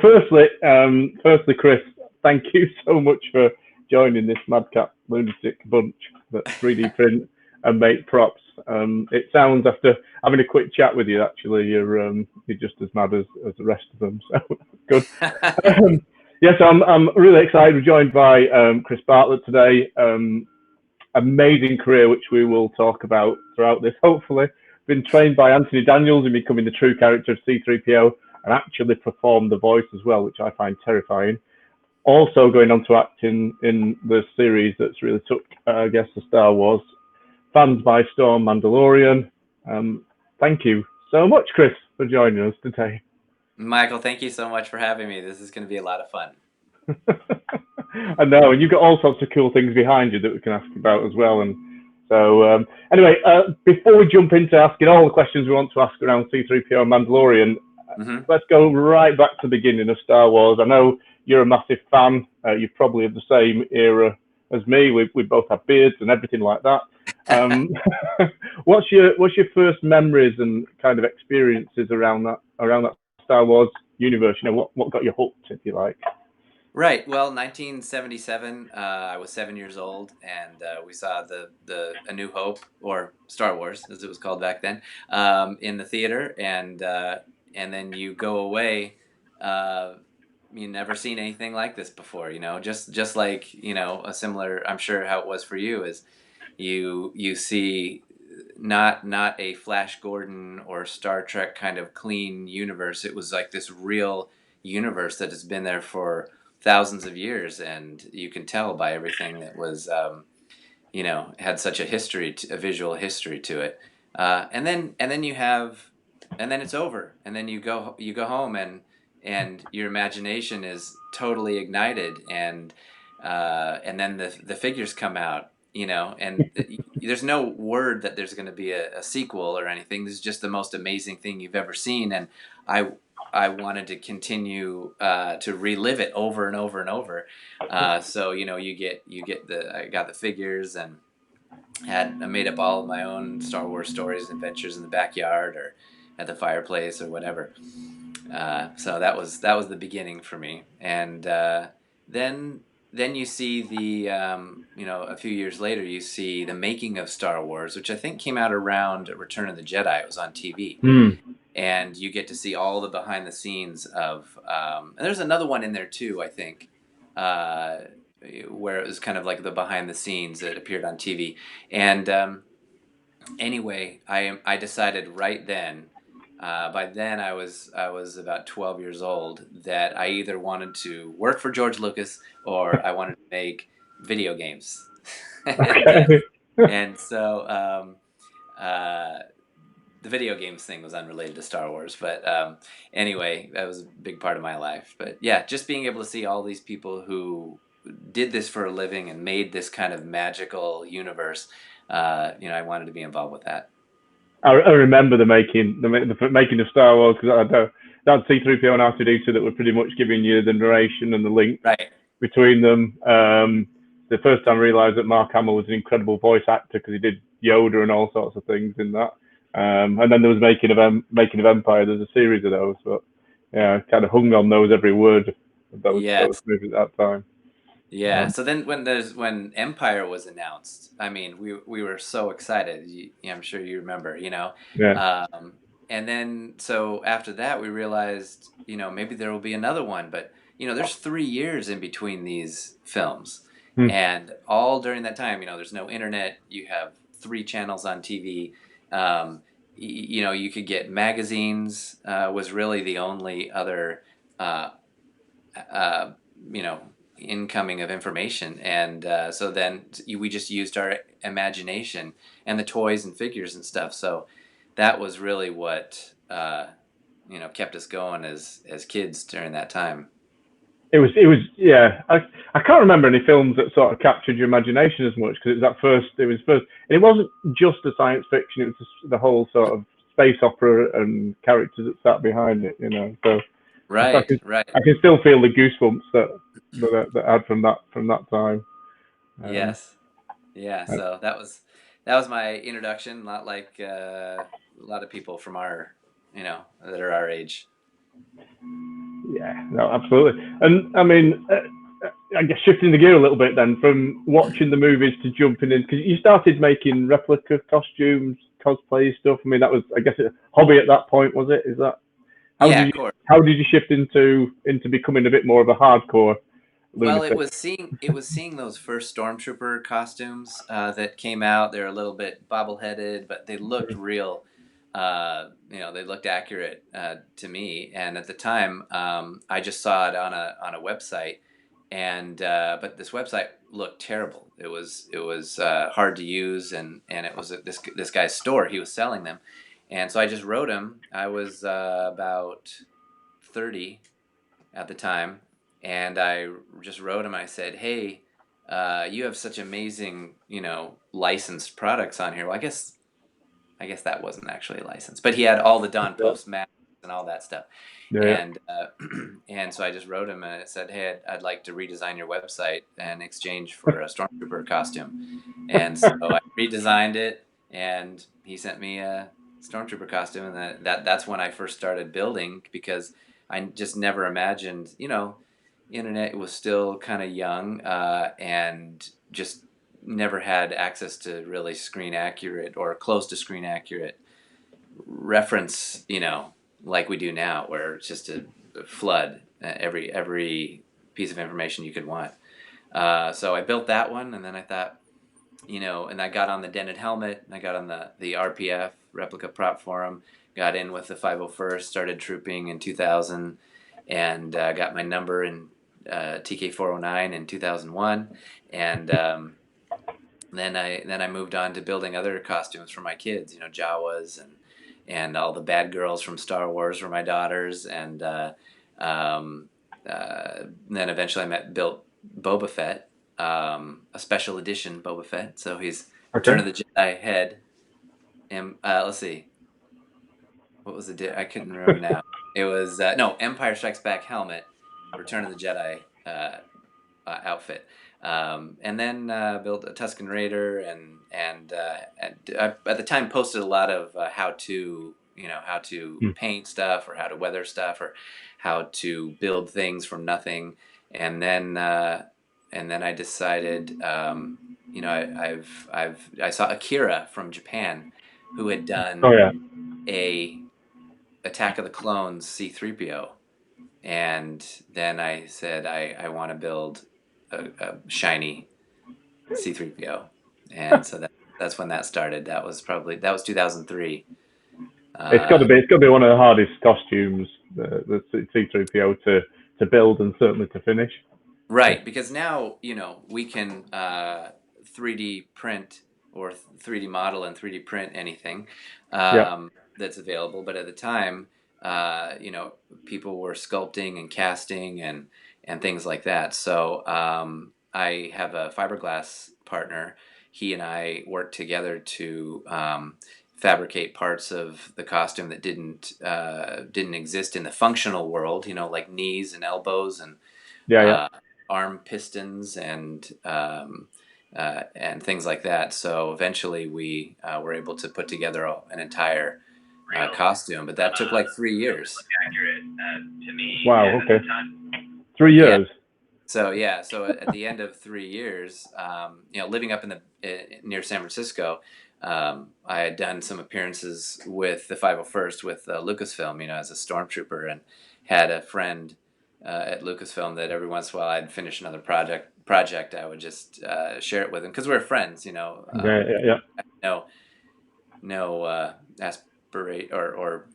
Firstly, Chris, thank you so much for joining this madcap lunatic bunch that 3D print and make props. It sounds after having a quick chat with you, actually, you're just as mad as the rest of them. So good. Um, yes, I'm really excited. We're joined by Chris Bartlett today. Amazing career, which we will talk about throughout this. Hopefully, been trained by Anthony Daniels in becoming the true character of C3PO and actually performed the voice as well, which I find terrifying. Also going on to act in the series that's really took, I guess, the Star Wars fans by storm, Mandalorian. Thank you so much, Chris, for joining us today. Michael, thank you so much for having me. This is going to be a lot of fun. I know, and you've got all sorts of cool things behind you that we can ask about as well. And so, anyway, before we jump into asking all the questions we want to ask around C3PO and Mandalorian, let's go right back to the beginning of Star Wars. I know you're a massive fan. You're probably of the same era as me. We both have beards and everything like that. What's your first memories and kind of experiences around that Star Wars universe? You know, what got you hooked, if you like? Right. Well, 1977. I was 7 years old, and we saw A New Hope, or Star Wars, as it was called back then, in the theater, and then you go away. Uh, you never seen anything like this before. Just like a similar. I'm sure how it was for you is you see not a Flash Gordon or Star Trek kind of clean universe. It was like this real universe that has been there for thousands of years, and you can tell by everything that was had such a history, a visual history to it. And then it's over, and then you go home, and your imagination is totally ignited, and then the figures come out, and there's no word that there's going to be a sequel or anything. This is just the most amazing thing you've ever seen, and I I wanted to continue to relive it over and over and over. So I got the figures, and I made up all of my own Star Wars stories and adventures in the backyard or at the fireplace or whatever. So that was the beginning for me, and then then you see a few years later you see the making of Star Wars, which I think came out around Return of the Jedi. It was on TV, Hmm. and you get to see all the behind the scenes of. And there's another one in there too, I think, uh, where it was kind of like the behind the scenes that appeared on TV, and anyway, I decided right then. By then, I was about 12 years old. That I either wanted to work for George Lucas or I wanted to make video games, and Okay. and so uh, the video games thing was unrelated to Star Wars. But anyway, that was a big part of my life. But yeah, just being able to see all these people who did this for a living and made this kind of magical universe. I wanted to be involved with that. I remember the making of Star Wars because that C3PO and R2D2 that were pretty much giving you the narration and the link Right. between them. The first time I realised that Mark Hamill was an incredible voice actor because he did Yoda and all sorts of things in that. And then there was making of Empire. There's a series of those, but yeah, I kind of hung on those every word of those Yes. movies at that time. Yeah. Um, So then when Empire was announced, I mean, we were so excited. I'm sure you remember, yeah. Um, and then so after that we realized, maybe there will be another one, but there's 3 years in between these films, Hmm. and all during that time, there's no internet. You have three channels on TV. You could get magazines. Was really the only other. Uh, uh, you know, incoming of information, and so then we just used our imagination and the toys and figures and stuff. So that was really what kept us going as kids during that time. Yeah. I can't remember any films that sort of captured your imagination as much because it was first, and it wasn't just the science fiction. It was just the whole sort of space opera and characters that sat behind it. So I Right, can right. I can still feel the goosebumps that I had from that time. Um, Yes, yeah. uh, So that was my introduction. Not like a lot of people from our that are our age. Yeah, no, absolutely. And I mean, I guess shifting the gear a little bit then from watching the movies to jumping in, because you started making replica costumes, cosplay stuff. I mean, that was, I guess, a hobby at that point, was it? Is that how Yeah, did of you course. how did you shift into becoming a bit more of a hardcore Well, lunatic? it was seeing those first stormtrooper costumes that came out. They're a little bit bobbleheaded, but they looked real. They looked accurate to me. And at the time, I just saw it on a website, and but this website looked terrible. It was hard to use, and it was this guy's store. He was selling them, and so I just wrote him. I was about 30 at the time, and I just wrote him. I said, "Hey, you have such amazing, licensed products on here." Well, I guess that wasn't actually licensed, but he had all the Don Yeah, Post masks and all that stuff, yeah, and and so I just wrote him and I said, "Hey, I'd like to redesign your website in exchange for a stormtrooper costume," and so I redesigned it, and he sent me a stormtrooper costume, and that's when I first started building because I just never imagined, internet was still kind of young, and just never had access to really screen accurate or close to screen accurate reference, like we do now, where it's just a flood every piece of information you could want. So I built that one, and then I thought, and I got on the dented helmet, and I got on the RPF replica prop forum, got in with the 501st, started trooping in 2000, and got my number in TK 409 in 2001, and then I moved on to building other costumes for my kids, Jawas and all the bad girls from Star Wars were my daughters, and um, then eventually built Boba Fett, a special edition Boba Fett. So he's Return okay. of the Jedi head, and let's see, what was I couldn't remember now. It was no Empire Strikes Back helmet, Return of the Jedi outfit, and then built a Tusken Raider, and I, at the time posted a lot of how to Hmm. paint stuff or how to weather stuff or how to build things from nothing, and then I decided, I saw Akira from Japan, who had Oh done yeah. a Attack of the Clones C-3PO, and then I said I want to build a shiny C-3PO, and so that's when that started. That was 2003. Uh, It's got to be one of the hardest costumes, the C3PO to build and certainly to finish. right, because now we can 3D print or 3D model and 3D print anything Yeah. that's available, but at the time, people were sculpting and casting and things like that. So I have a fiberglass partner. He and I worked together to fabricate parts of the costume that didn't exist in the functional world. Like knees and elbows and Yeah, yeah. uh, arm pistons and things like that. So eventually we were able to put together an entire costume, but that took like 3 years. Accurate to me. Wow. And at Okay. the time, 3 years. So yeah, so at the end of 3 years, living up in the near San Francisco, I had done some appearances with the 501st with Lucasfilm, as a stormtrooper, and had a friend at Lucasfilm that every once in a while I'd finish another project, I would just share it with him because we're friends, Yeah, yeah, yeah. no aspirate or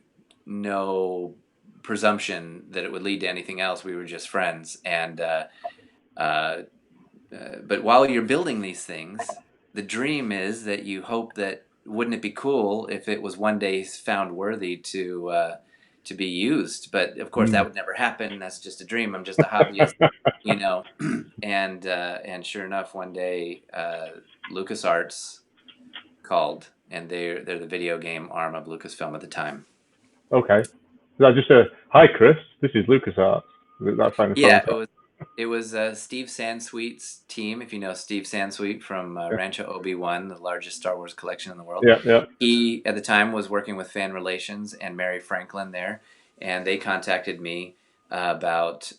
no presumption that it would lead to anything else. We were just friends, and uh, but while you're building these things, the dream is that you hope that wouldn't it be cool if it was one day found worthy to be used. But of course, that Mm. would never happen. That's just a dream. I'm just a hobbyist, you know. And sure enough, one day LucasArts called, and they're the video game arm of Lucasfilm at the time. Okay. Is that just a hi, Chris? This is LucasArts. That kind of phone Yeah, call. it was Steve Sansweet's team. If you know Steve Sansweet from Yeah, Rancho Obi-Wan, the largest Star Wars collection in the world, yeah, yeah. he at the time was working with fan relations and Mary Franklin there, and they contacted me about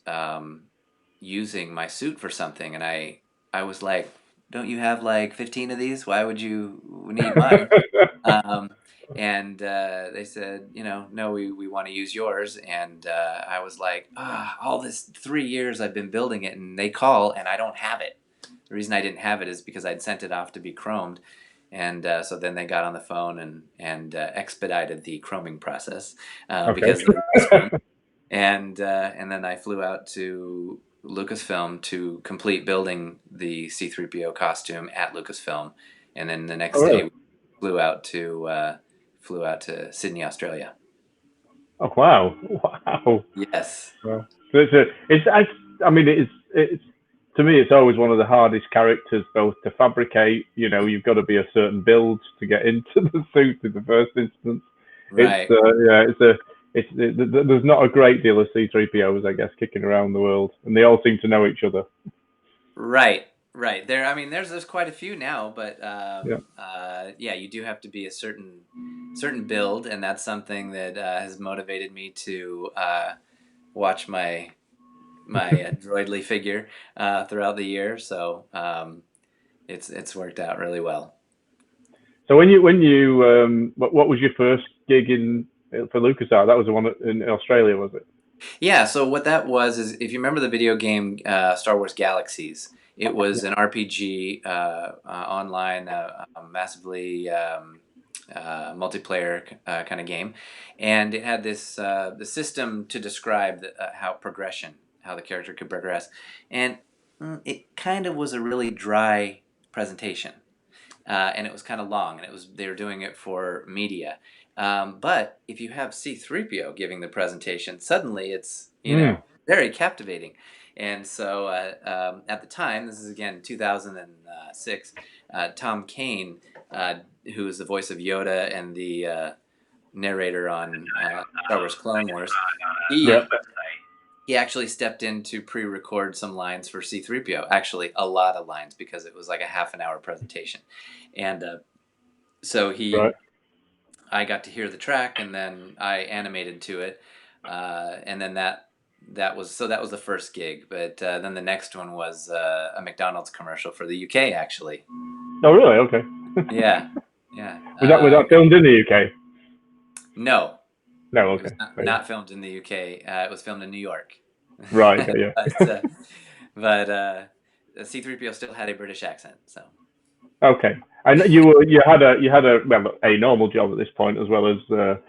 using my suit for something, and I was like, "Don't you have like 15 of these? Why would you need mine?" Um, and they said, no, we want to use yours. And I was like, all this 3 years I've been building it, and they call and I don't have it. The reason I didn't have it is because I'd sent it off to be chromed. And so then they got on the phone and expedited the chroming process because of this one. And then I flew out to Lucasfilm to complete building the C-3PO costume at Lucasfilm. And then the next day we flew out to Sydney, Australia. Oh wow! Yes. Well, so it's to me, it's always one of the hardest characters both to fabricate. You've got to be a certain build to get into the suit in the first instance. Right. There's not a great deal of C-3POs, I guess, kicking around the world, and they all seem to know each other. Right. There's quite a few now, but you do have to be a certain build, and that's something that has motivated me to watch my droidly figure throughout the year. So it's worked out really well. So when you what was your first gig for LucasArts? That was the one in Australia, was it? Yeah. So what that was is, if you remember the video game Star Wars Galaxies, it was an RPG online, massively multiplayer kind of game, and it had this the system to describe how the character could progress, and it kind of was a really dry presentation, and it was kind of long, and they were doing it for media. But if you have C-3PO giving the presentation, suddenly it's very captivating. And so at the time, this is again 2006, Tom Kane, who is the voice of Yoda and the narrator on Star Wars Clone Wars, he actually stepped in to pre-record some lines for C-3PO, actually a lot of lines, because it was like a half an hour presentation. And so I got to hear the track, and then I animated to it, and then that was the first gig. But then the next one was a McDonald's commercial for the UK, actually. Oh, really? Okay. Yeah. Was that filmed in the UK? No. No, okay. It was not filmed in the UK. It was filmed in New York. Right. Yeah. but C-3PO still had a British accent, so. Okay. I know you had a normal job at this point, as well as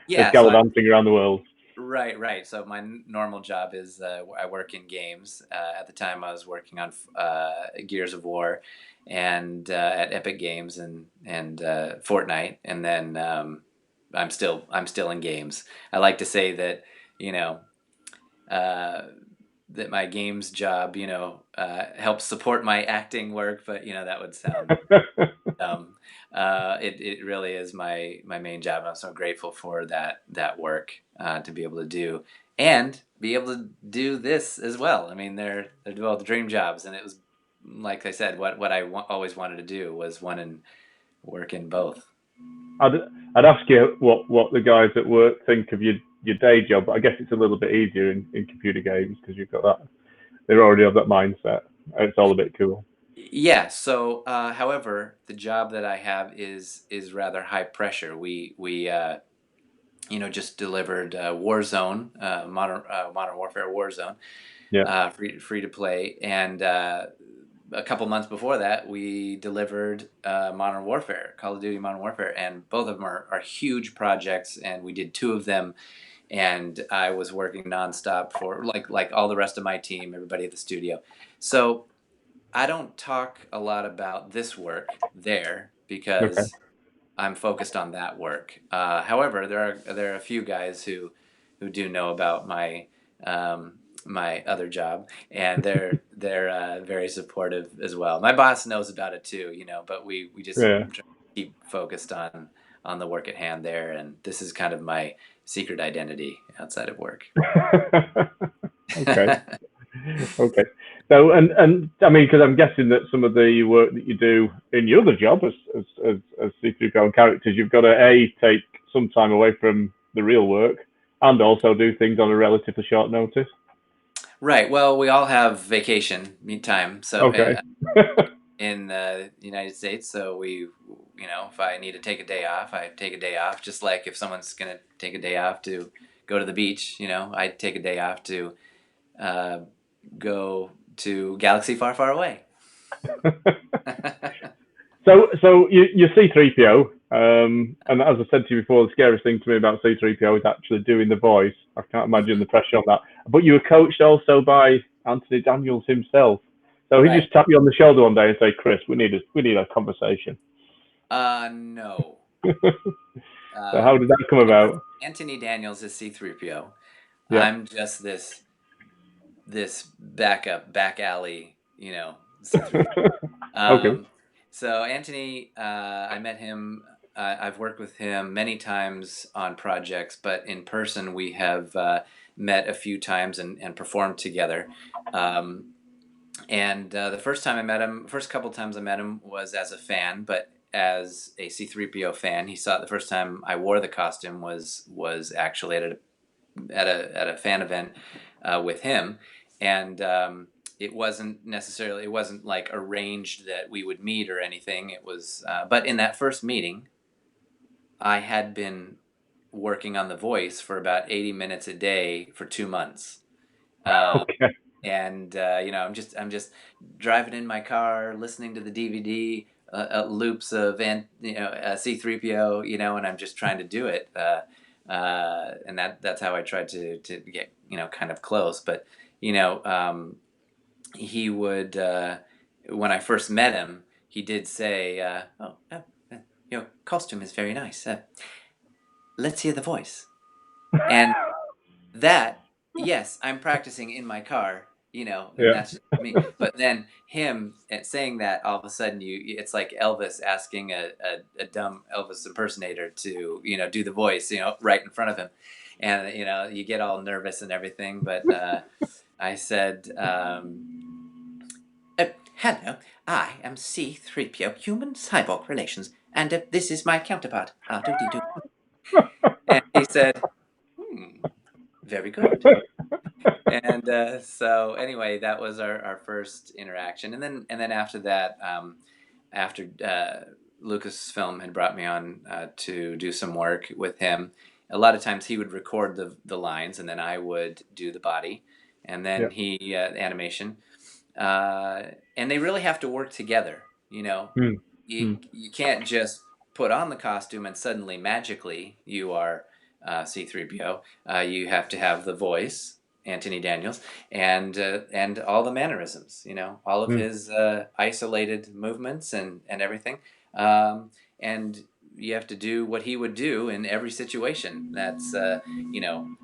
gallivanting around the world. Right. So my normal job is I work in games. At the time, I was working on Gears of War, and at Epic Games and Fortnite, and then I'm still in games. I like to say that that my games job helps support my acting work, but that would sound dumb. It really is my main job, and I'm so grateful for that work to be able to do, and be able to do this as well. I mean, they're both dream jobs, and it was, like I said, what I always wanted to do was work in both. I'd ask you what the guys at work think of your day job, but I guess it's a little bit easier in computer games because you've got that. They already have that mindset. It's all a bit cool. Yeah. So, however, the job that I have is rather high pressure. We just delivered Warzone, Modern Warfare Warzone, free to play, and a couple months before that, we delivered Modern Warfare, Call of Duty Modern Warfare, and both of them are huge projects, and we did 2 of them, and I was working nonstop for like all the rest of my team, everybody at the studio. So I don't talk a lot about this work there because I'm focused on that work. However, there are a few guys who do know about my my other job, and they're very supportive as well. My boss knows about it too, but we just try to keep focused on the work at hand there, and this is kind of my secret identity outside of work. Okay. So, and I mean, because I'm guessing that some of the work that you do in your other job as C-3PO characters, you've got to take some time away from the real work, and also do things on a relatively short notice. Right. Well, we all have vacation time, so Okay. in the United States, so if I need to take a day off, I take a day off. Just like if someone's gonna take a day off to go to the beach, I take a day off to go to galaxy far, far away. So you C3PO, and as I said to you before, the scariest thing to me about C3PO is actually doing the voice. I can't imagine the pressure on that. But you were coached also by Anthony Daniels himself. So he just tapped you on the shoulder one day and say, "Chris, we need a conversation." No. So how did that come about? Anthony Daniels is C3PO. Yeah. I'm just this back alley, C3PO. Okay. So Anthony, I met him. I've worked with him many times on projects, but in person we have met a few times and performed together. And the first couple times I met him was as a fan, but as a C3PO fan, he saw it the first time I wore the costume was actually at a fan event with him, and it wasn't like arranged that we would meet or anything. It was, but in that first meeting, I had been working on the voice for about 80 minutes a day for 2 months. Okay. And I'm just driving in my car, listening to the DVD loops of C3PO, and I'm just trying to do it, and that's how I tried to get kind of close. But he would when I first met him, he did say, your costume is very nice. Let's hear the voice. And that, yes, I'm practicing in my car, and that's just me. But then him saying that, all of a sudden it's like Elvis asking a dumb Elvis impersonator to, do the voice, right in front of him. And, you get all nervous and everything. But I said, hello, I am C3PO, human cyborg relations, and this is my counterpart. And he said, very good. And so anyway, that was our first interaction, and then after that, after Lucasfilm had brought me on to do some work with him, a lot of times he would record the lines, and then I would do the body, and then he animation, and they really have to work together. You can't just put on the costume and suddenly magically you are C3PO. You have to have the voice, Anthony Daniels, and all the mannerisms, all of his isolated movements and everything. And you have to do what he would do in every situation. That's,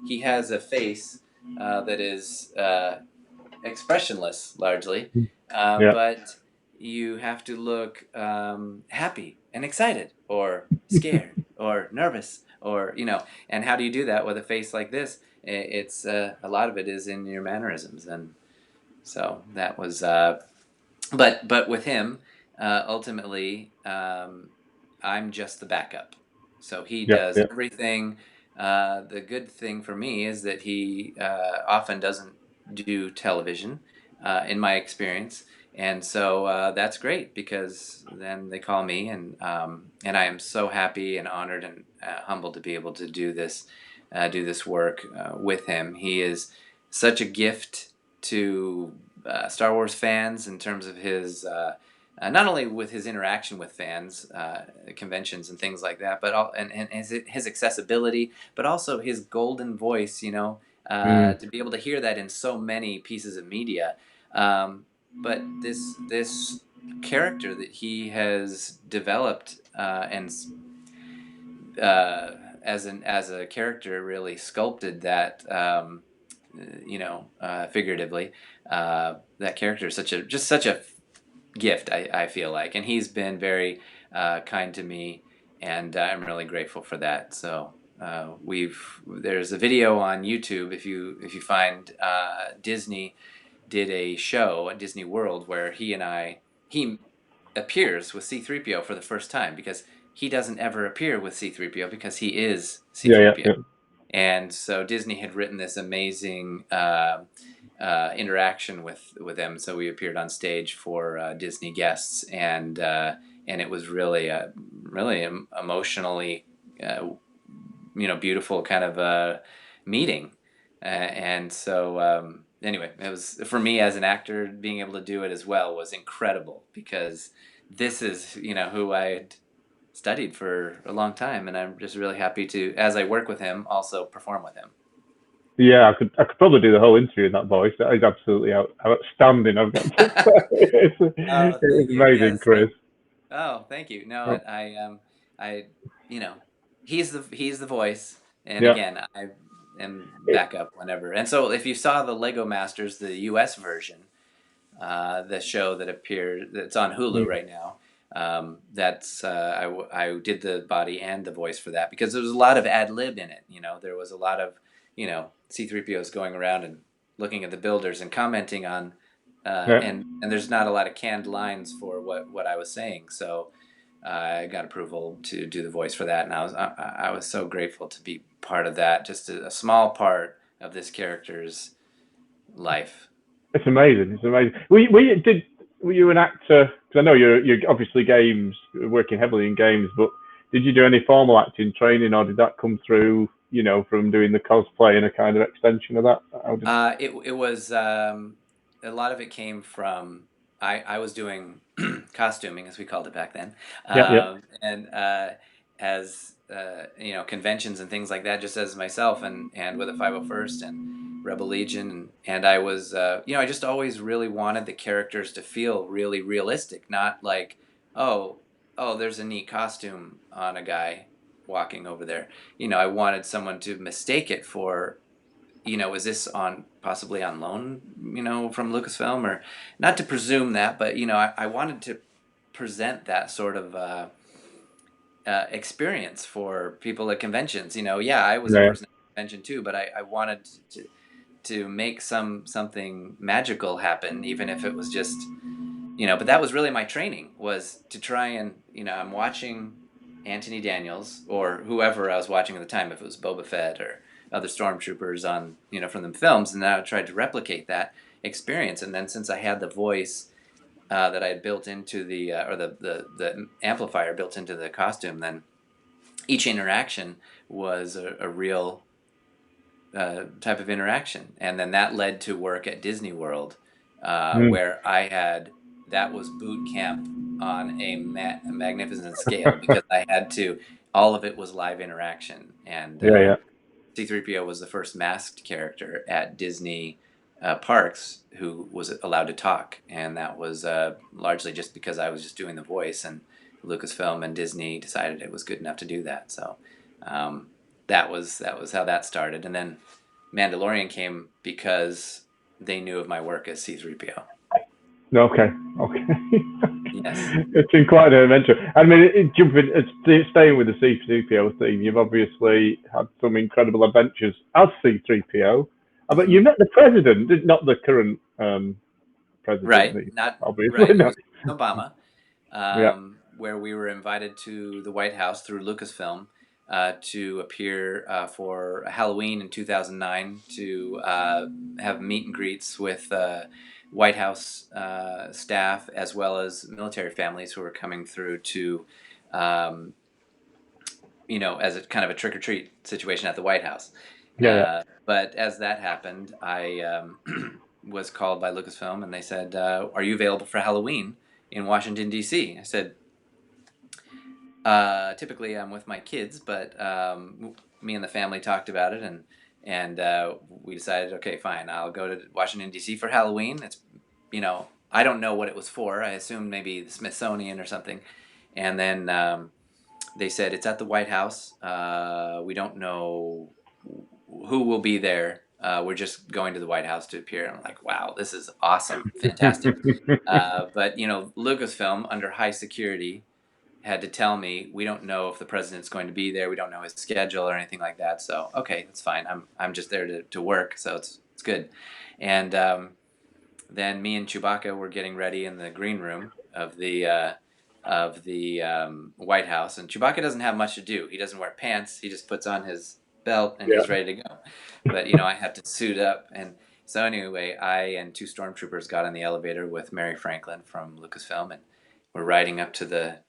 he has a face that is expressionless largely, but you have to look happy and excited or scared or nervous or, and how do you do that with a face like this? It's a lot of it is in your mannerisms. And so that was, but with him, ultimately, I'm just the backup. So he does everything. The good thing for me is that he often doesn't do television, in my experience. And so that's great because then they call me, and I am so happy and honored and humbled to be able to do this work with him. He is such a gift to Star Wars fans in terms of his not only with his interaction with fans, conventions and things like that, but and his accessibility, but also his golden voice. To be able to hear that in so many pieces of media. But this character that he has developed and as a character really sculpted that figuratively, that character is such a gift, I feel like, and he's been very kind to me, and I'm really grateful for that. So there's a video on YouTube if you find Disney did a show at Disney World where he appears with C3PO for the first time, because he doesn't ever appear with C3PO because he is C3PO. And so Disney had written this amazing interaction with him. So we appeared on stage for Disney guests, and it was really really emotionally beautiful kind of meeting. And so anyway, it was, for me as an actor, being able to do it as well was incredible, because this is who I had studied for a long time, and I'm just really happy to, as I work with him, also perform with him. Yeah, I could probably do the whole interview in that voice. That is absolutely outstanding. I've got to say, Oh, thank it's you. amazing, Yes. Chris. Oh, thank you. No, Oh, I, he's the voice, and yeah. again, I am backup whenever. And so, if you saw the Lego Masters, the U.S. version, the show that appeared, that's on Hulu Mm. right now. That's I did the body and the voice for that, because there was a lot of ad lib in it. There was a lot of C-3POs going around and looking at the builders and commenting on, Yeah. and there's not a lot of canned lines for what I was saying. So I got approval to do the voice for that, and I was so grateful to be part of that, just a small part of this character's life. It's amazing. It's amazing. Were you an actor? Because I know you're obviously games, working heavily in games, but did you do any formal acting training, or did that come through, from doing the cosplay and a kind of extension of that? How did? It was a lot of it came from, I was doing costuming, as we called it back then, Yeah, yeah, and as conventions and things like that, just as myself, and with a 501st and Rebel Legion, and I was I just always really wanted the characters to feel really realistic, not like, oh there's a neat costume on a guy walking over there. I wanted someone to mistake it for, is this possibly on loan, from Lucasfilm, or not to presume that, but I wanted to present that sort of experience for people at conventions. Yeah, I was a yeah. person at a convention too, but I wanted to make something magical happen, even if it was just, But that was really my training, was to try and, I'm watching Anthony Daniels or whoever I was watching at the time, if it was Boba Fett or other stormtroopers on, from the films, and then I tried to replicate that experience. And then, since I had the voice that I had built into the or the amplifier built into the costume, then each interaction was a real type of interaction. And then that led to work at Disney World, Mm. where that was boot camp on a magnificent scale, because I had to, all of it was live interaction. And Yeah, yeah. C-3PO was the first masked character at Disney parks who was allowed to talk. And that was largely just because I was just doing the voice, and Lucasfilm and Disney decided it was good enough to do that. So that was how that started. And then Mandalorian came because they knew of my work as C-3PO. Okay, okay. Yes. It's been quite an adventure. I mean, staying with the C-3PO theme, you've obviously had some incredible adventures as C-3PO. But you Mm-hmm. met the president, not the current president, Right. Not obviously. right. It No. was Obama, Yeah. where we were invited to the White House through Lucasfilm to appear for Halloween in 2009, to have meet and greets with White House staff, as well as military families who were coming through to, um, as a kind of a trick or treat situation at the White House. Yeah, yeah. But as that happened, I was called by Lucasfilm, and they said, "Are you available for Halloween in Washington, D.C.?" I said, typically I'm with my kids, but me and the family talked about it, and we decided, okay, fine, I'll go to Washington, D.C. for Halloween. It's, I don't know what it was for. I assumed maybe the Smithsonian or something. And then they said, it's at the White House. We don't know who will be there. We're just going to the White House to appear. And I'm like, wow, this is awesome, fantastic. But Lucasfilm, under high security, had to tell me, we don't know if the president's going to be there. We don't know his schedule or anything like that. So okay, that's fine. I'm just there to work, so it's good. And then me and Chewbacca were getting ready in the green room of the White House, and Chewbacca doesn't have much to do. He doesn't wear pants. He just puts on his belt, and he's ready to go. But I had to suit up, and so anyway, I and two stormtroopers got in the elevator with Mary Franklin from Lucasfilm, and we're riding up to the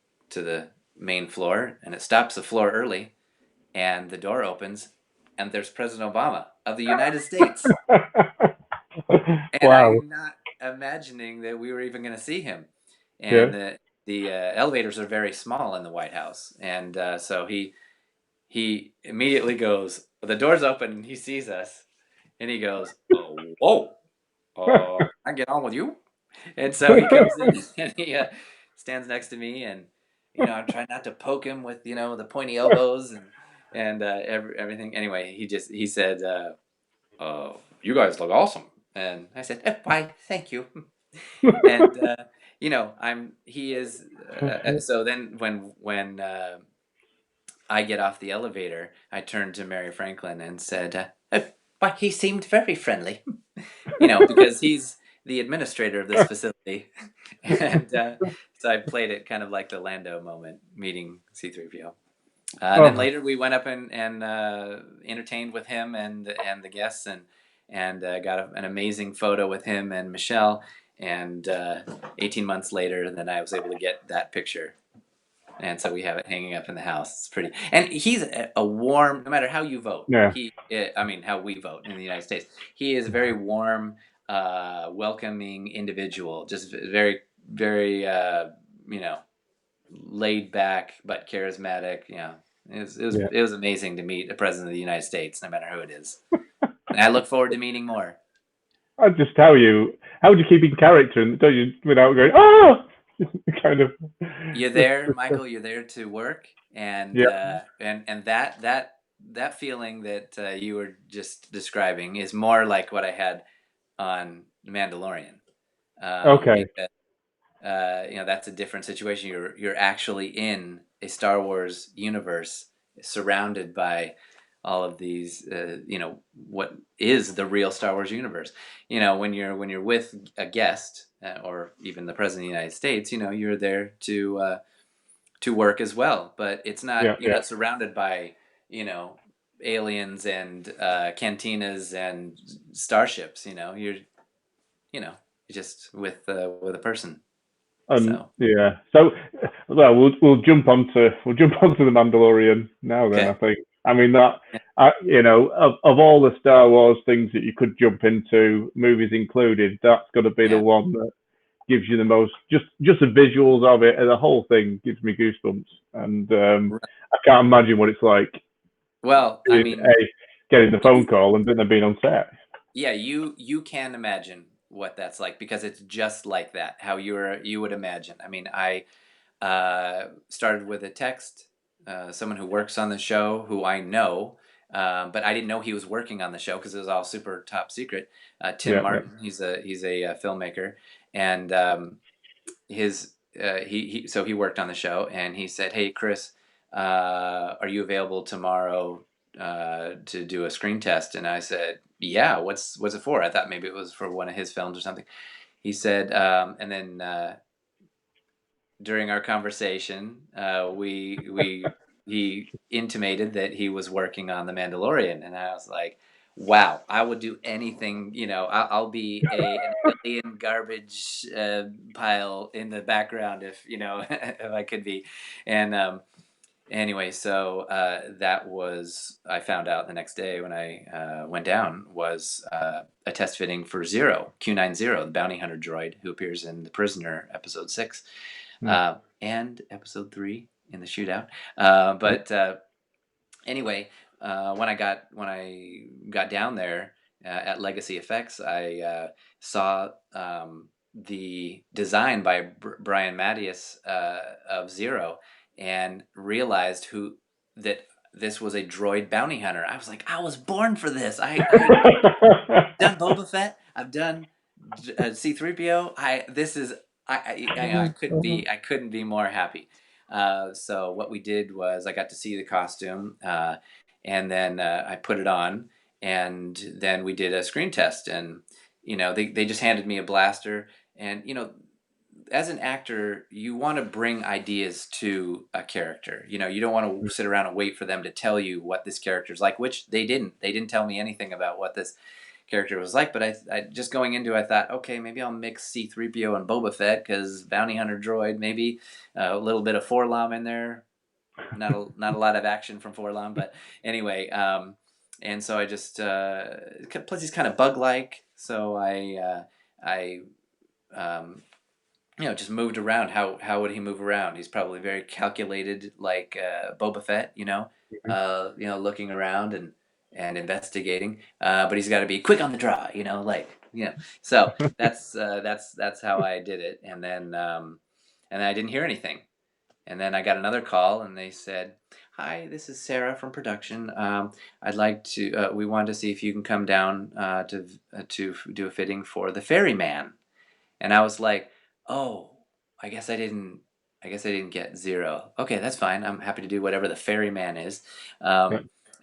main floor, and it stops the floor early, and the door opens, and there's President Obama of the United States, and Wow. I'm not imagining that we were even going to see him, and Yeah. the elevators are very small in the White House, and so he immediately goes, the door's open, and he sees us, and he goes, "Oh, whoa, I get on with you." And so he comes in and he stands next to me, and I'm trying not to poke him with the pointy elbows and everything. Anyway, he said, "You guys look awesome," and I said, "Why, thank you." And he is. So then when I get off the elevator, I turned to Mary Franklin and said, "Why, he seemed very friendly," because he's the administrator of this facility, and so I played it kind of like the Lando moment, meeting C-3PO. And then later we went up and entertained with him and the guests, and got an amazing photo with him and Michelle. And 18 months later, then I was able to get that picture. And so we have it hanging up in the house. It's pretty. And he's a warm, no matter how you vote. Yeah. How we vote in the United States. He is a very warm, welcoming individual. Just very, very, laid back but charismatic. It was amazing to meet a president of the United States, no matter who it is. And I look forward to meeting more. I'd just tell you, how would you keep in character, and don't you, without going, oh, kind of. You're there, Michael. You're there to work, and that feeling that you were just describing is more like what I had on Mandalorian. Okay. Because, that's a different situation. You're actually in a Star Wars universe, surrounded by all of these. What is the real Star Wars universe? When you're with a guest or even the president of the United States, you're there to work as well. But it's not. You're not surrounded by aliens and cantinas and starships. You're just with a person. So well, we'll jump onto the Mandalorian now. Then I think. I mean that. Of all the Star Wars things that you could jump into, movies included, that's got to be the one that gives you the most. Just the visuals of it and the whole thing gives me goosebumps, and I can't imagine what it's like. Well, I mean, getting the phone call and then being on set. Yeah, you can imagine what that's like, because it's just like that, how you would imagine. I mean, I started with a text, someone who works on the show who I know, but I didn't know he was working on the show because it was all super top secret. Tim Martin, he's a filmmaker, and so he worked on the show, and he said, "Hey, Chris, are you available tomorrow to do a screen test?" And I said, "Yeah, what's it for?" I thought maybe it was for one of his films or something. He said, and then during our conversation, he intimated that he was working on The Mandalorian, and I was like, "Wow, I would do anything. I'll be an alien garbage pile in the background if if I could be." And anyway, so that was, I found out the next day when I went down, was a test fitting for Zero, Q90, the bounty hunter droid who appears in The Prisoner, episode 6, and episode 3 in the shootout. But anyway, when I got down there at Legacy Effects, I saw the design by Brian Mattias of Zero, and realized that this was a droid bounty hunter. I was like, I was born for this. I've done Boba Fett. I've done C-3PO. I couldn't be more happy. So what we did was I got to see the costume, and then I put it on, and then we did a screen test, and they just handed me a blaster, and as an actor, you want to bring ideas to a character. You know, you don't want to sit around and wait for them to tell you what this character's like, which they didn't. They didn't tell me anything about what this character was like. But I just going into it, I thought, okay, maybe I'll mix C-3PO and Boba Fett because bounty hunter droid, maybe a little bit of Forlom in there. Not a lot of action from Forlom, but anyway. And so I just plus he's kind of bug-like, so I just moved around. How would he move around? He's probably very calculated, like Boba Fett. Looking around and investigating. But he's got to be quick on the draw. So that's how I did it. And then I didn't hear anything. And then I got another call, and they said, "Hi, this is Sarah from production. I'd like to. We want to see if you can come down to do a fitting for the Ferryman." And I was like, "Oh, I guess I didn't. Get zero. Okay, that's fine. I'm happy to do whatever the Ferryman is."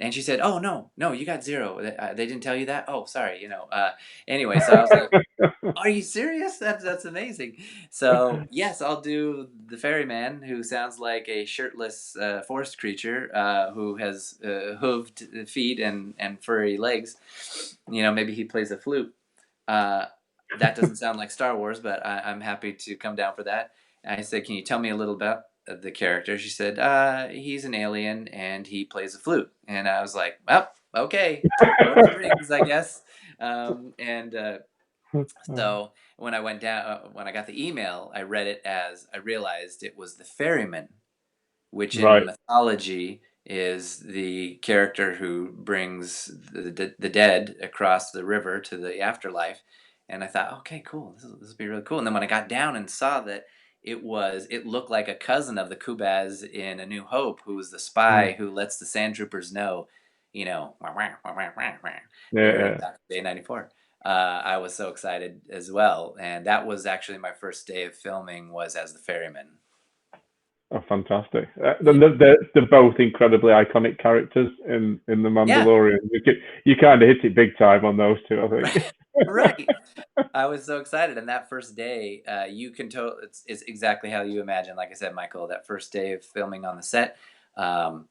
And she said, "Oh no, you got zero. They didn't tell you that. Oh, sorry. Anyway, so I was like, are you serious? That's amazing. So yes, I'll do the ferryman, who sounds like a shirtless forest creature who has hooved feet and furry legs. Maybe he plays a flute. That doesn't sound like Star Wars, but I'm happy to come down for that. And I said, "Can you tell me a little about the character?" She said, "He's an alien and he plays a flute." And I was like, "Well, okay, Lord of the Rings, I guess." So when I went down, when I got the email, I read it as I realized it was the ferryman, which in mythology is the character who brings the dead across the river to the afterlife. And I thought, okay, cool, this will be really cool. And then when I got down and saw that it looked like a cousin of the Kubaz in A New Hope, who was the spy who lets the sand troopers know, they're back in Day 94. I was so excited as well, and that was actually my first day of filming was as the ferryman. Oh, fantastic! They're both incredibly iconic characters in the Mandalorian. Yeah. You kind of hit it big time on those two, I think. Right. I was so excited, and that first day, you can tell it's exactly how you imagine. Like I said, Michael, that first day of filming on the set. I'm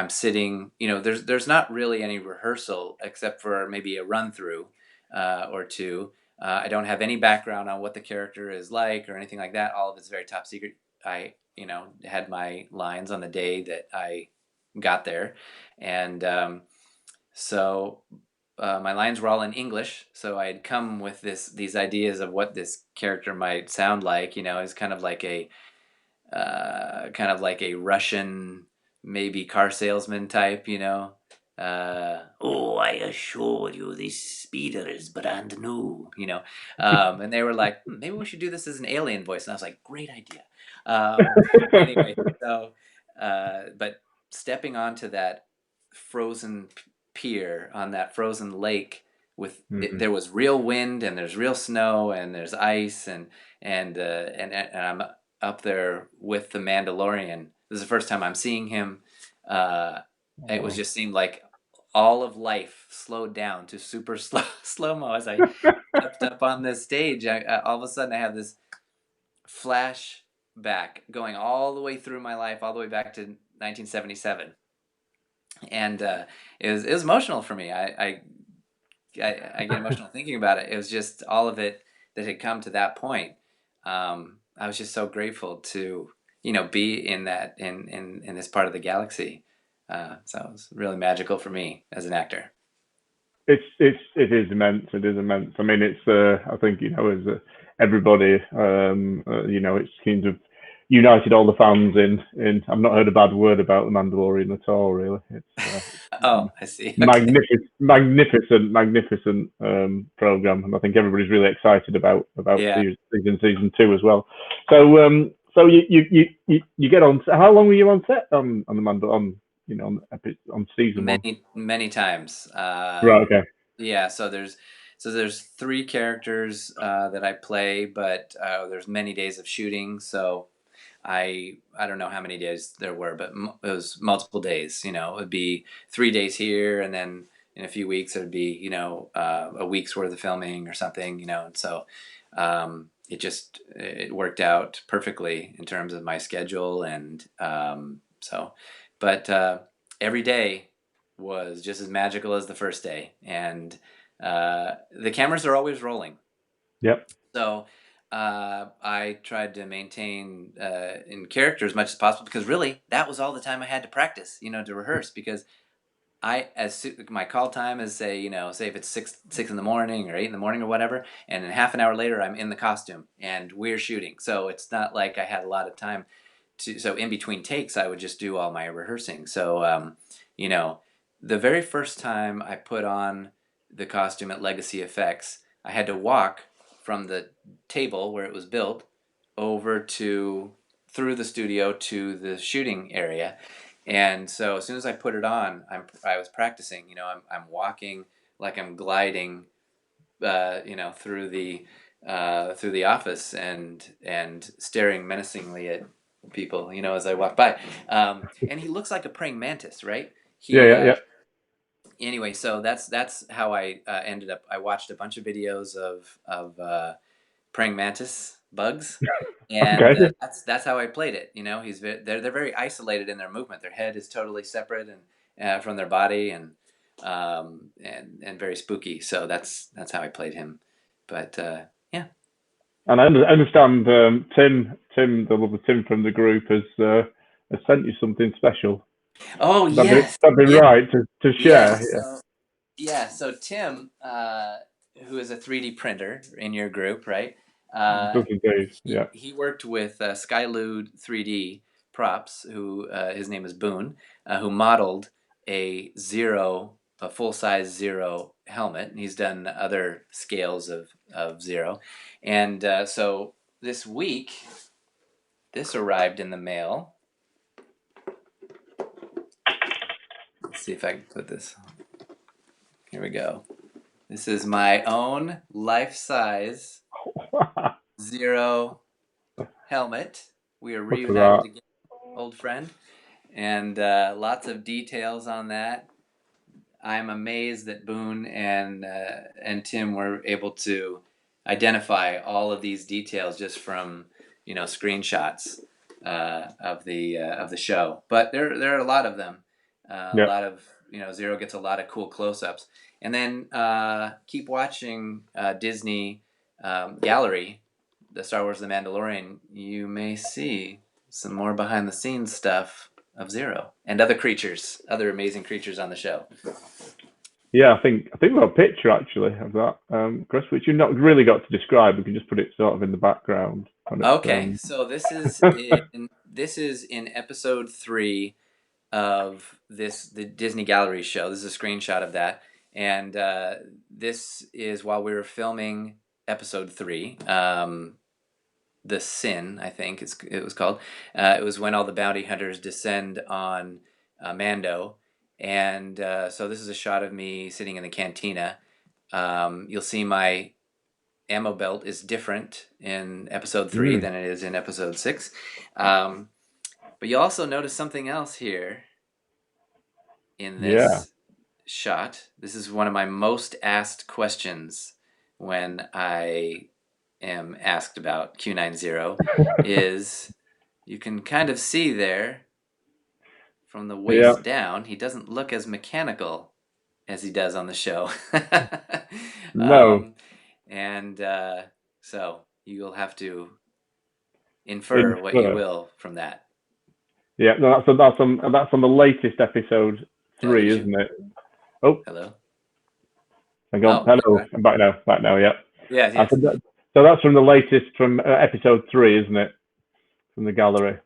sitting. There's not really any rehearsal except for maybe a run through or two. I don't have any background on what the character is like or anything like that. All of it's very top secret. I had my lines on the day that I got there, and so my lines were all in English. So I had come with these ideas of what this character might sound like. He's kind of like a Russian, maybe car salesman type. Oh, I assure you, this speeder is brand new. And they were like, maybe we should do this as an alien voice. And I was like, great idea. Anyway, so but stepping onto that frozen pier on that frozen lake with there was real wind and there's real snow and there's ice and I'm up there with the Mandalorian. This is the first time I'm seeing him. It was just seemed like all of life slowed down to super slow mo as I stepped up on this stage. All of a sudden I have this flashback going all the way through my life, all the way back to 1977, and it was emotional for me. I get emotional thinking about it. It was just all of it that had come to that point. I was just so grateful to be in that in this part of the galaxy. So it was really magical for me as an actor. It is immense. It is immense. I mean, it's I think as everybody, it's kind of united all the fans in. I've not heard a bad word about the Mandalorian at all. Really, it's oh, I see. Okay. magnificent program, and I think everybody's really excited about season 2 as well. So you get on. How long were you on set on the Mandalorian? On season 1? Many times. Right. Okay. Yeah. So there's 3 characters that I play, but there's many days of shooting. So I don't know how many days there were, but it was multiple days. It would be 3 days here, and then in a few weeks it'd be a week's worth of filming or something, and so it worked out perfectly in terms of my schedule, and but every day was just as magical as the first day, and the cameras are always rolling. Yep. So I tried to maintain in character as much as possible, because really that was all the time I had to practice, to rehearse, because my call time is say if it's six in the morning or 8 in the morning or whatever, and then half an hour later I'm in the costume and we're shooting. So it's not like I had a lot of time so in between takes I would just do all my rehearsing. So the very first time I put on the costume at Legacy Effects, I had to walk from the table where it was built over through the studio to the shooting area. And so as soon as I put it on, I was practicing. I'm walking like I'm gliding, through the office, and staring menacingly at people, as I walk by. And he looks like a praying mantis, right? Yeah. Anyway, so that's how I ended up. I watched a bunch of videos of praying mantis bugs, and Okay. that's how I played it. They're very isolated in their movement. Their head is totally separate and from their body, and very spooky. So that's how I played him. But yeah. And I understand Tim, the lovely Tim from the group, has sent you something special. Oh That'd yes, be yeah, right to yeah. share. So Tim, who is a 3D printer in your group, right? Does indeed. He Yeah. he worked with Skylude 3D Props, who his name is Boone, who modeled a full-size Zero helmet, and he's done other scales of Zero, and so this week this arrived in the mail. Let's see if I can put this. Here we go. This is my own life-size Zero helmet. We are Look at reunited that. again, old friend, and lots of details on that. I'm amazed that Boone and Tim were able to identify all of these details just from screenshots of the show. But there are a lot of them. A Yeah. lot of Zero gets a lot of cool close-ups, and then keep watching Disney Gallery, the Star Wars The Mandalorian. You may see some more behind-the-scenes stuff of Zero and other amazing creatures on the show. Yeah, I think we've got a picture actually of that, Chris, which you've not really got to describe. We can just put it sort of in the background. Okay, so this is in episode 3 of the Disney Gallery show. This is a screenshot of that, and this is while we were filming episode 3. The Sin, I think it was called. It was when all the bounty hunters descend on Mando, and so this is a shot of me sitting in the cantina. You'll see my ammo belt is different in episode 3 than it is in episode 6. But you also notice something else here in this shot. This is one of my most asked questions when I am asked about Q90, is you can kind of see there from the waist down, he doesn't look as mechanical as he does on the show. No. And so you'll have to infer what you will from that. Yeah, no, that's on the latest episode 3, isn't it? Oh, hello. Hang on. Hello, okay. I'm back now. Yeah. Yes. So that's from the latest, from episode 3, isn't it? From the gallery.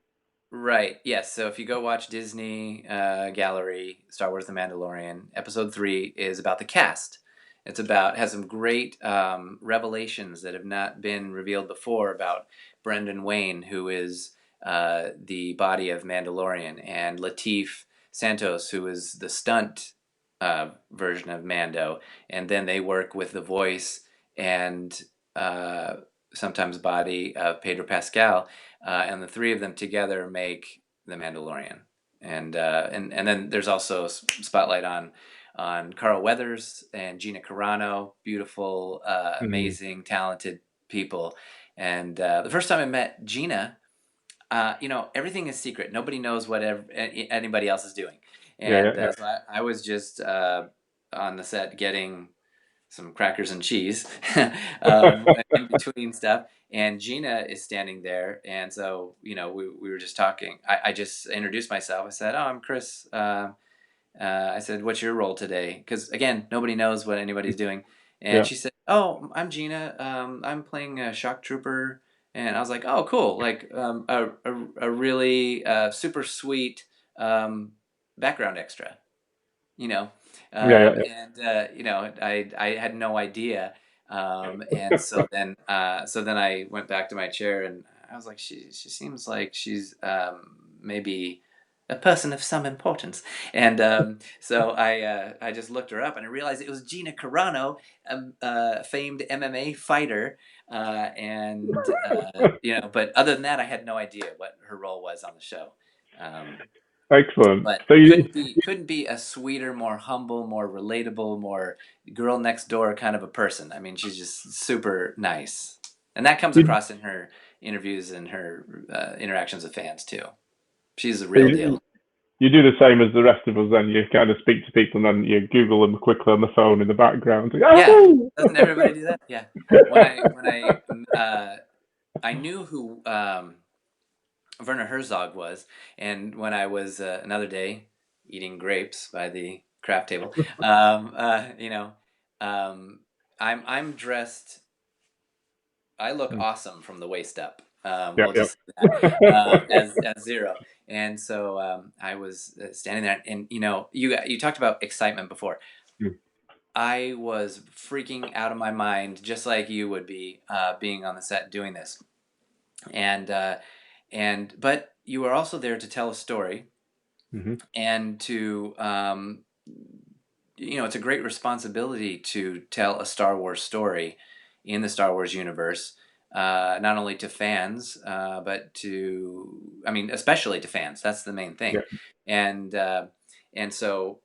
Right. Yes. So if you go watch Disney Gallery, Star Wars: The Mandalorian, episode 3 is about the cast. Has some great revelations that have not been revealed before about Brendan Wayne, who is the body of Mandalorian, and Lateef Santos, who is the stunt version of Mando, and then they work with the voice and sometimes body of Pedro Pascal, and the three of them together make the Mandalorian. And then there's also a spotlight on on Carl Weathers and Gina Carano, beautiful, amazing, talented people. And the first time I met Gina, everything is secret. Nobody knows what anybody else is doing. And so I was just on the set getting some crackers and cheese in between stuff. And Gina is standing there. And so, we were just talking. I just introduced myself. I said, "Oh, I'm Chris." I said, "What's your role today?" Because, again, nobody knows what anybody's doing. And she said, "Oh, I'm Gina. I'm playing a shock trooper." And I was like, "Oh, cool. Like a really super sweet background extra, you know?" And I had no idea. And so then I went back to my chair and I was like, she seems like she's maybe a person of some importance. And so I just looked her up and I realized it was Gina Carano, famed MMA fighter. But other than that, I had no idea what her role was on the show. Excellent. But So couldn't be a sweeter, more humble, more relatable, more girl next door kind of a person. I mean, she's just super nice, and that comes across in her interviews and her interactions with fans too. She's a real deal. You do the same as the rest of us. Then you kind of speak to people, and then you Google them quickly on the phone in the background. Yeah, doesn't everybody do that? Yeah. When I knew who Werner Herzog was, and when I was another day eating grapes by the craft table, I'm dressed. I look awesome from the waist up. We'll just say that, as Zero. And so I was standing there, and you talked about excitement before. I was freaking out of my mind, just like you would be, being on the set doing this, but you were also there to tell a story, and to it's a great responsibility to tell a Star Wars story in the Star Wars universe, not only to fans, but especially to fans. That's the main thing. And so,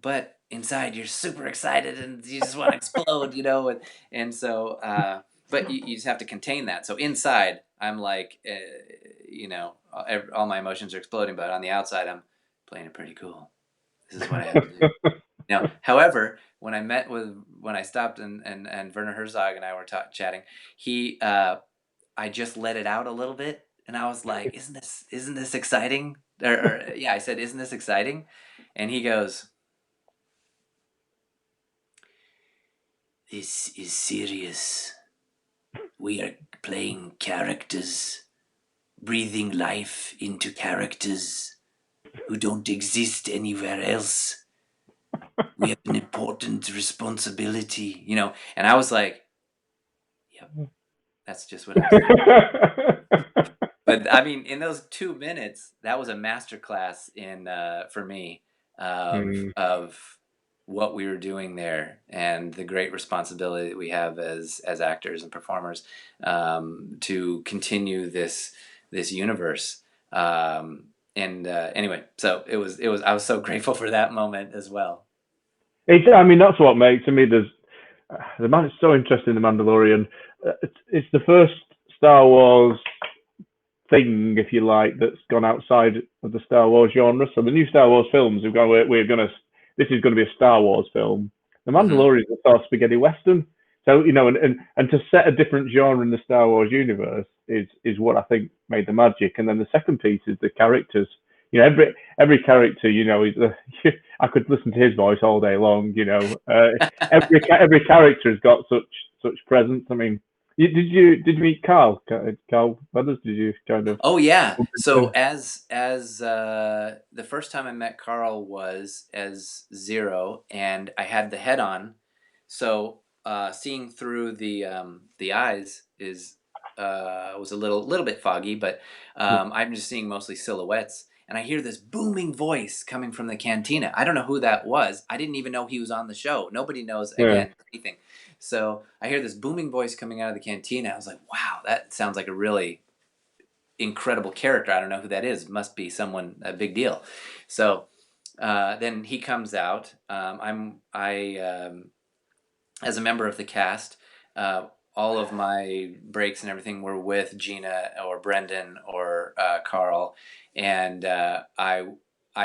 but inside you're super excited and you just want to explode, and so, but you just have to contain that. So inside I'm like, all my emotions are exploding, but on the outside I'm playing it pretty cool. This is what I have to do. Now, however, when I stopped and Werner Herzog and I were chatting, I just let it out a little bit, and I was like, "Isn't this exciting?" I said, "Isn't this exciting?" And he goes, "This is serious. We are playing characters, breathing life into characters who don't exist anywhere else. We have an important responsibility," and I was like, "Yep, that's just what I was doing." But I mean, in those 2 minutes, that was a masterclass in for me of what we were doing there and the great responsibility that we have as actors and performers, to continue this universe. Anyway, so it was. I was so grateful for that moment as well. That's what makes me. It's so interesting. The Mandalorian. It's the first Star Wars thing, if you like, that's gone outside of the Star Wars genre. So the new Star Wars films have gone. This is going to be a Star Wars film. The Mandalorian is a sort of spaghetti western. So and to set a different genre in the Star Wars universe is what I think made the magic. And then the second piece is the characters. Every character, I could listen to his voice all day long. Every character has got such presence. I mean, did you meet Carl Weathers? Did you kind of? Oh yeah. So as the first time I met Carl was as Zero, and I had the head on, so seeing through the eyes was a little bit foggy, but I'm just seeing mostly silhouettes. And I hear this booming voice coming from the cantina. I don't know who that was. I didn't even know he was on the show. Nobody knows, again, anything. So I hear this booming voice coming out of the cantina. I was like, wow, that sounds like a really incredible character. I don't know who that is. Must be someone, a big deal. So then he comes out. As a member of the cast, all of my breaks and everything were with Gina or Brendan or Carl, and I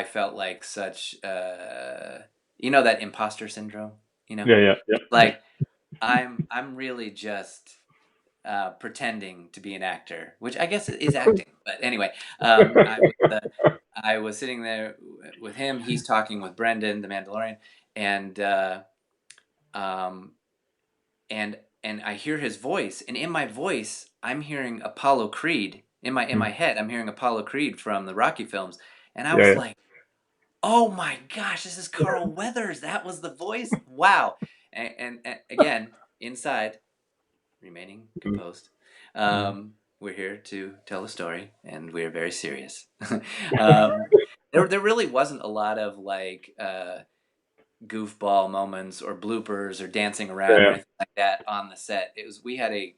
felt like such that imposter syndrome. Yeah. It's like I'm really just pretending to be an actor, which I guess is acting. But anyway, I was sitting there with him. He's talking with Brendan, the Mandalorian, and um, and I hear his voice, and in my voice, I'm hearing Apollo Creed. In my head, I'm hearing Apollo Creed from the Rocky films, and I was Yeah. like, "Oh my gosh, this is Carl Weathers! That was the voice! Wow!" And again, inside, remaining composed. We're here to tell a story, and we're very serious. There really wasn't a lot of like goofball moments or bloopers or dancing around or anything like that on the set. We had a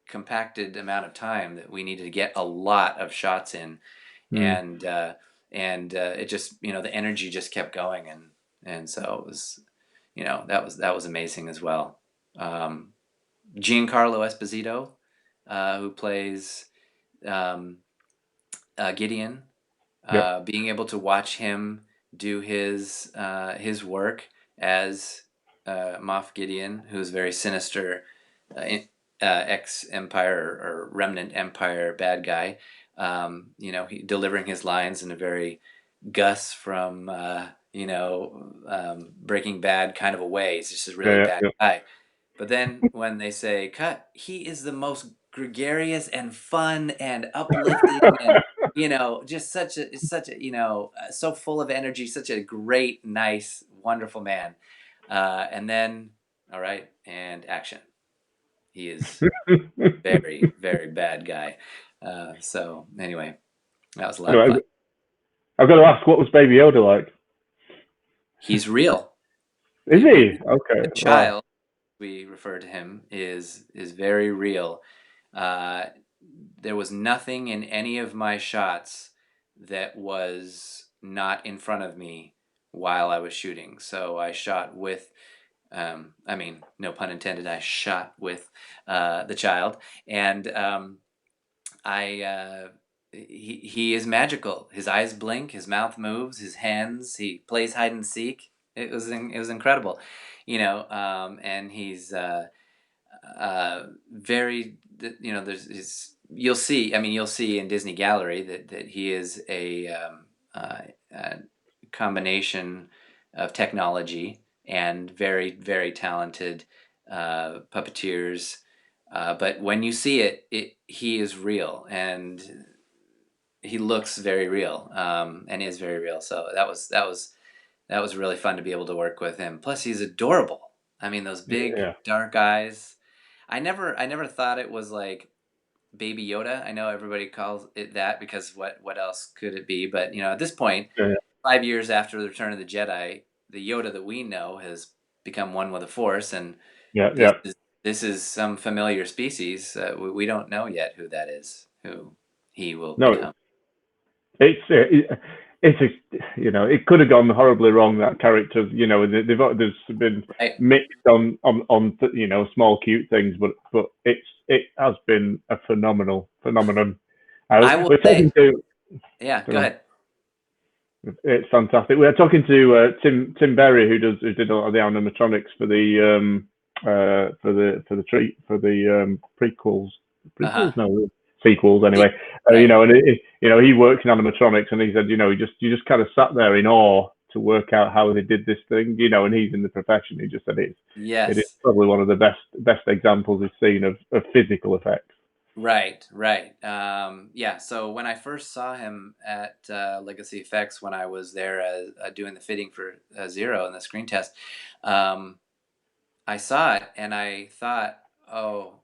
compacted amount of time that we needed to get a lot of shots in, and it just the energy just kept going, and so it was that was amazing as well. Giancarlo Esposito, who plays Gideon, being able to watch him do his work as Moff Gideon, who's very sinister, ex-Empire or remnant Empire bad guy. He delivering his lines in a very Gus from Breaking Bad kind of a way. He's just a really bad guy. But then when they say cut, he is the most gregarious and fun and uplifting and just such a so full of energy, such a great, nice, wonderful man. And then all right, and action. He is very, very bad guy. So anyway, that was a lot of fun. I've got to ask, what was Baby Yoda like? He's real. Is he? Okay. The child, we refer to him, is very real. There was nothing in any of my shots that was not in front of me while I was shooting. So I shot with, no pun intended, I shot with the child. And he is magical. His eyes blink, his mouth moves, his hands, he plays hide and seek. It was incredible, and he's very, you'll see in Disney Gallery that he is a combination of technology and very, very talented puppeteers. But when you see he is real, and he looks very real, and is very real. So that was really fun to be able to work with him. Plus, he's adorable. I mean, those big dark eyes. I never thought it was like Baby Yoda. I know everybody calls it that because what else could it be? But at this point, 5 years after the Return of the Jedi, the Yoda that we know has become one with the Force, and this is some familiar species. We don't know yet who that is, who he will become. It could have gone horribly wrong. That character, there's been mixed on small cute things, but it has been a phenomenon. I will say, go ahead. It's fantastic. We were talking to Tim Berry, who did a lot of the animatronics for the prequels. No, sequels anyway. He works in animatronics, and he said, you just kind of sat there in awe to work out how they did this thing, and he's in the profession. He just said it is probably one of the best examples he's seen of physical effects. Right. So when I first saw him at Legacy Effects, when I was there doing the fitting for Zero in the screen test, I saw it and I thought, oh,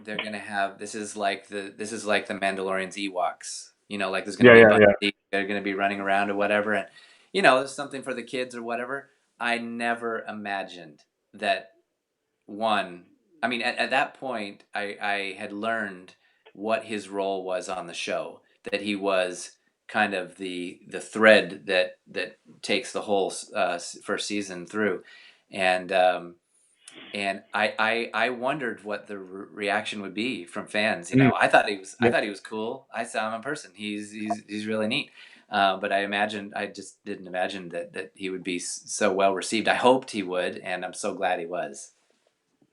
they're gonna have this is like the Mandalorian's Ewoks, like there's gonna be they're gonna be running around or whatever, and there's something for the kids or whatever. I never imagined that at that point, I had learned what his role was on the show, that he was kind of the thread that takes the whole first season through, and I wondered what the reaction would be from fans. You know, I thought he was cool. I saw him in person. He's really neat. But I just didn't imagine that he would be so well received. I hoped he would, and I'm so glad he was.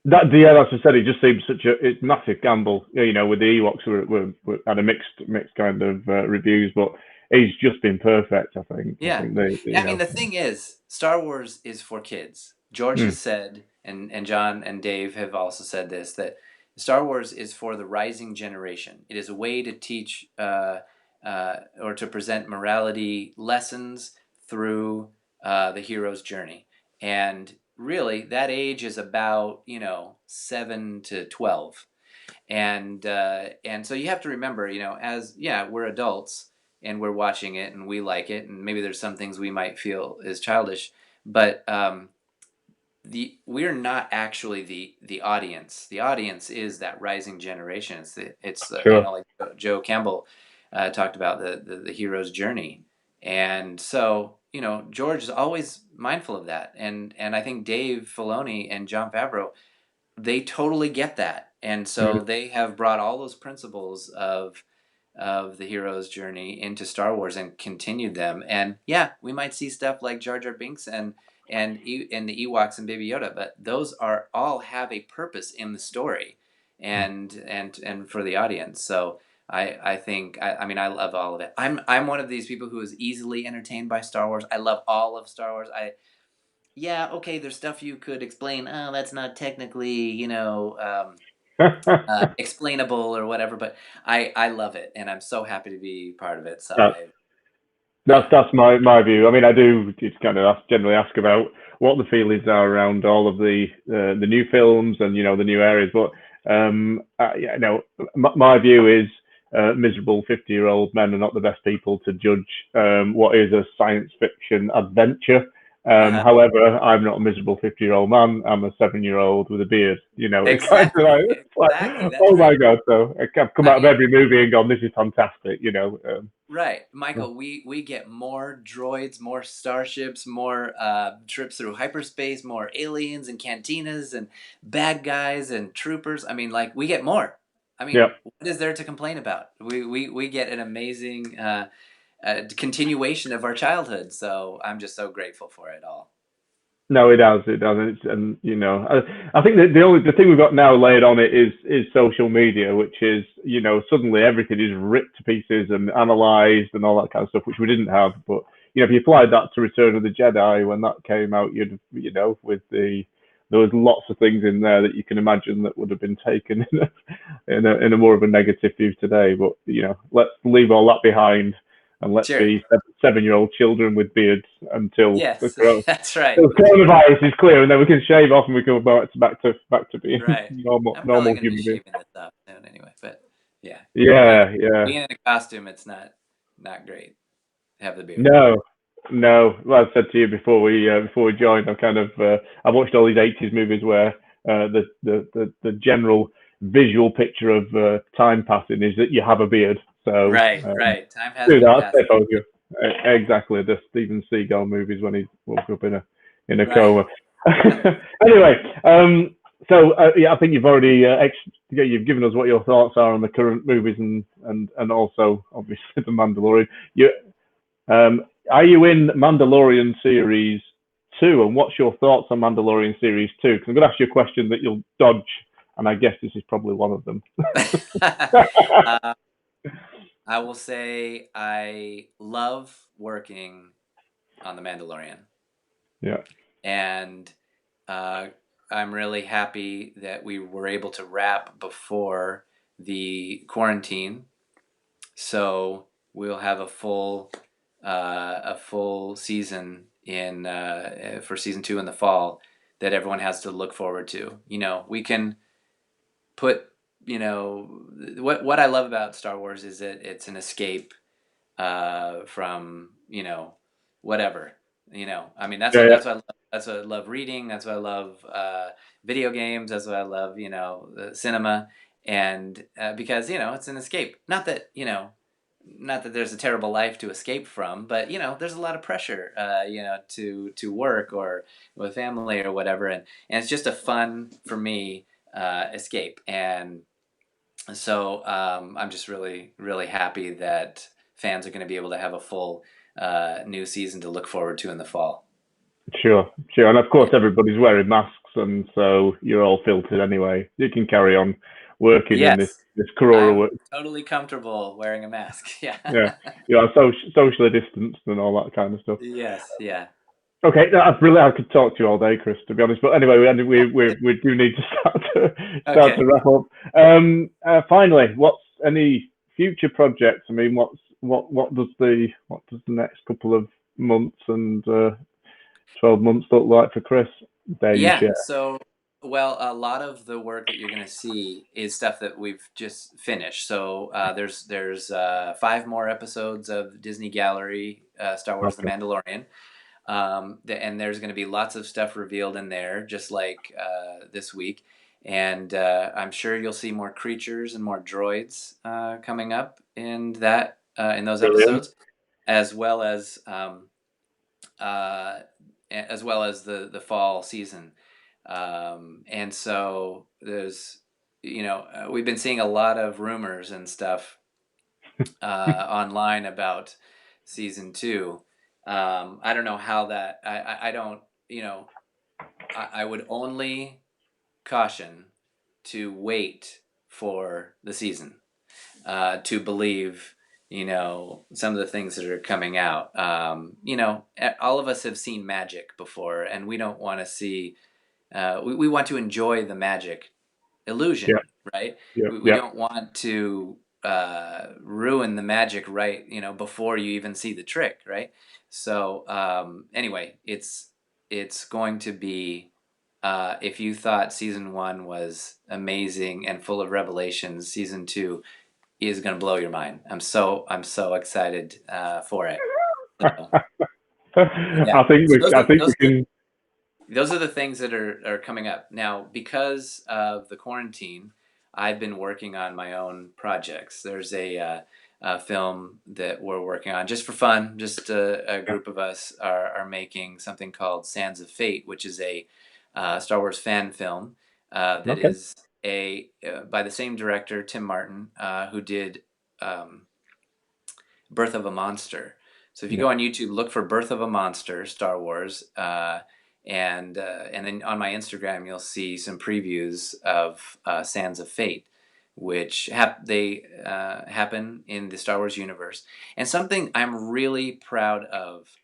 That's what I said. It just seems such a massive gamble. You know, with the Ewoks were had a mixed kind of reviews, but he's just been perfect. I think. Yeah. I think they, you I mean, know. the thing is, Star Wars is for kids. George has said, and John and Dave have also said this, that Star Wars is for the rising generation. It is a way to teach or to present morality lessons through the hero's journey. And really, that age is about 7 to 12. And so you have to remember, we're adults and we're watching it and we like it, and maybe there's some things we might feel is childish, but we're not actually the audience. The audience is that rising generation. Sure. Like Joe Campbell talked about the hero's journey, and so George is always mindful of that, and I think Dave Filoni and Jon Favreau, they totally get that, and so they have brought all those principles of the hero's journey into Star Wars and continued them. And yeah, we might see stuff like Jar Jar Binks and the Ewoks and Baby Yoda, but those are all have a purpose in the story and for the audience. So I think I mean I love all of it. I'm one of these people who is easily entertained by Star Wars. I love all of Star Wars. Yeah, okay, there's stuff you could explain. Oh, that's not technically, explainable or whatever, but I love it, and I'm so happy to be part of it. So That's yeah, that's my view. I mean, I do just kind of generally ask about what the feelings are around all of the new films and the new areas. But yeah, no, my view is miserable 50-year-old men are not the best people to judge what is a science fiction adventure. uh-huh. However, I'm not a miserable 50-year-old man. I'm a 7-year-old with a beard. It's kind of Exactly, like, exactly. That's oh my right. God. So I've come I out of mean, every movie and gone, this is fantastic. right, Michael. We get more droids, more starships, more trips through hyperspace, more aliens and cantinas and bad guys and troopers. I mean, like we get more. I mean, Yeah. what is there to complain about? We get an amazing continuation of our childhood. So I'm just so grateful for it all. No, it does. It does. And I think that the thing we've got now laid on it is social media, which is suddenly everything is ripped to pieces and analysed and all that kind of stuff, which we didn't have. But if you applied that to Return of the Jedi when that came out, you'd with there was lots of things in there that you can imagine that would have been taken in a more of a negative view today. But let's leave all that behind and let's Sure. be 7-year-old children with beards until Yes, the that's right. the coronavirus is clear, and then we can shave off and we go back to being Right. I'm probably normal going to be human beings. shaving this off soon anyway, but yeah, being Yeah, yeah. being in a costume, it's not great. Have the beard. No, no. Well, I said to you before we joined, I watched all these '80s movies where the general visual picture of time passing is that you have a beard. So Right, right. Time has do been that. passing. Exactly, the Steven Seagal movies when he woke up in a Right. coma. Anyway, so yeah, I think you've already you've given us what your thoughts are on the current movies and also obviously the Mandalorian. Are you in Mandalorian series 2, and what's your thoughts on Mandalorian series 2? Because I'm going to ask you a question that you'll dodge, and I guess this is probably one of them. uh, I will say I love working on the Mandalorian, Yeah. and uh, I'm really happy that we were able to wrap before the quarantine, so we'll have a full season in for season 2 in the fall that everyone has to look forward to. We can put what I love about Star Wars is that it's an escape from whatever. I mean Yeah, yeah. that's what I love reading. That's what I love video games. That's what I love cinema, and because it's an escape. Not that not that there's a terrible life to escape from, but there's a lot of pressure, to work or with family or whatever, and it's just a fun for me escape, and so I'm just really really happy that fans are going to be able to have a full new season to look forward to in the fall. Sure, sure. And of course, everybody's wearing masks, and so you're all filtered anyway. You can carry on working in this, Yes, this corona I'm work. totally comfortable wearing a mask. Yeah. Yeah, you are socially distanced and all that kind of stuff. Yes. Yeah. Okay, that's brilliant. I could talk to you all day, Chris, to be honest. But anyway, we do need to start to Okay. wrap up. Finally, what's any future projects? I mean, what does the next couple of months and 12 months look like for Chris? Dare you Yeah. share? So, well, a lot of the work that you're going to see is stuff that we've just finished. So there's 5 more episodes of Disney Gallery, Star Wars: The Okay, Mandalorian. And there's going to be lots of stuff revealed in there, just like this week. And I'm sure you'll see more creatures and more droids coming up in those brilliant. episodes, as well as uh, the fall season. And so we've been seeing a lot of rumors and stuff online about season 2. I don't know how that. I don't. I would only caution to wait for the season to believe. Some of the things that are coming out. All of us have seen magic before, and we don't want to see. We want to enjoy the magic Yeah, illusion, right? yeah, We yeah. don't want to ruin the magic, right? Before you even see the trick, right? So anyway, it's going to be. If you thought season 1 was amazing and full of revelations, season 2 is going to blow your mind. I'm so excited for it. So yeah, I think so we those are can. the things that are coming up now because of the quarantine. I've been working on my own projects. There's a film that we're working on just for fun. Just a group of us are making something called Sands of Fate, which is a Star Wars fan film that Okay. is a by the same director, Tim Martin, who did um, Birth of a Monster. So if you Yeah. go on YouTube, look for Birth of a Monster, Star Wars, and then on my Instagram you'll see some previews of Sands of Fate, which happen in the Star Wars universe. And something I'm really proud of